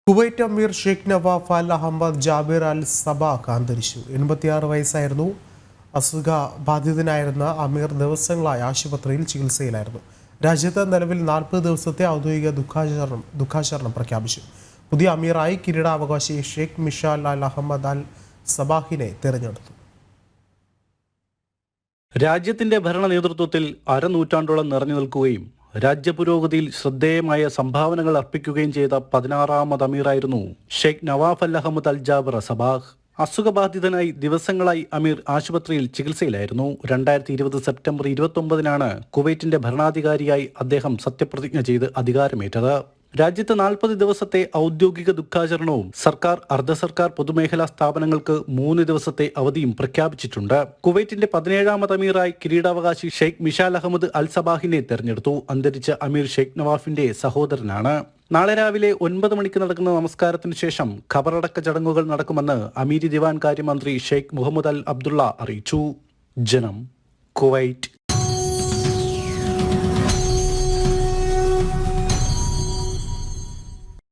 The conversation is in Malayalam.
കുവൈറ്റ് അമീർ ഷെയ്ഖ് നവാഫ് അൽ അഹമ്മദ് ജാബിർ അൽ സബാഖ് അന്തരിച്ചു. 86 വയസ്സായിരുന്നു. അസുഖ ബാധിതനായിരുന്ന അമീർ ദിവസങ്ങളായി ആശുപത്രിയിൽ ചികിത്സയിലായിരുന്നു. രാജ്യത്ത് നിലവിൽ 40 ദിവസത്തെ ഔദ്യോഗിക ദുഃഖാചരണം പ്രഖ്യാപിച്ചു. പുതിയ അമീറായി കിരീടാവകാശി ഷെയ്ഖ് മിഷാൽ അൽ അഹമ്മദ് അൽ സബാഹിനെ തെരഞ്ഞെടുത്തു. രാജ്യത്തിന്റെ ഭരണ നേതൃത്വത്തിൽ അരനൂറ്റാണ്ടോളം നിറഞ്ഞു നിൽക്കുകയും രാജ്യപുരോഗതിയിൽ ശ്രദ്ധേയമായ സംഭാവനകൾ അർപ്പിക്കുകയും ചെയ്ത 16ാമത് അമീറായിരുന്നു ഷെയ്ഖ് നവാഫ് അൽ അഹമ്മദ് അൽ ജാബിർ സബാഹ്. അസുഖബാധിതനായി ദിവസങ്ങളായി അമീർ ആശുപത്രിയിൽ ചികിത്സയിലായിരുന്നു. 2020 സെപ്റ്റംബർ 29-നാണ് കുവൈറ്റിന്റെ ഭരണാധികാരിയായി അദ്ദേഹം സത്യപ്രതിജ്ഞ ചെയ്ത് അധികാരമേറ്റത്. രാജ്യത്ത് 40 ദിവസത്തെ ഔദ്യോഗിക ദുഃഖാചരണവും സർക്കാർ, അർദ്ധ സർക്കാർ പൊതുമേഖലാ സ്ഥാപനങ്ങൾക്ക് 3 ദിവസത്തെ അവധിയും പ്രഖ്യാപിച്ചിട്ടുണ്ട്. കുവൈറ്റിന്റെ 17ാമത് അമീറായി കിരീടാവകാശി ഷെയ്ഖ് മിഷാൽ അഹമ്മദ് അൽ സബാഹിനെ തെരഞ്ഞെടുത്തു. അന്തരിച്ച അമീർ ഷെയ്ഖ് നവാഫിന്റെ സഹോദരനാണ്. നാളെ രാവിലെ 9 മണിക്ക് നടക്കുന്ന നമസ്കാരത്തിന് ശേഷം ഖബറടക്ക ചടങ്ങുകൾ നടക്കുമെന്ന് അമീരി ദിവാൻ കാര്യമന്ത്രി ഷെയ്ഖ് മുഹമ്മദ് അൽ അബ്ദുള്ള അറിയിച്ചു. ജനം, കുവൈറ്റ്.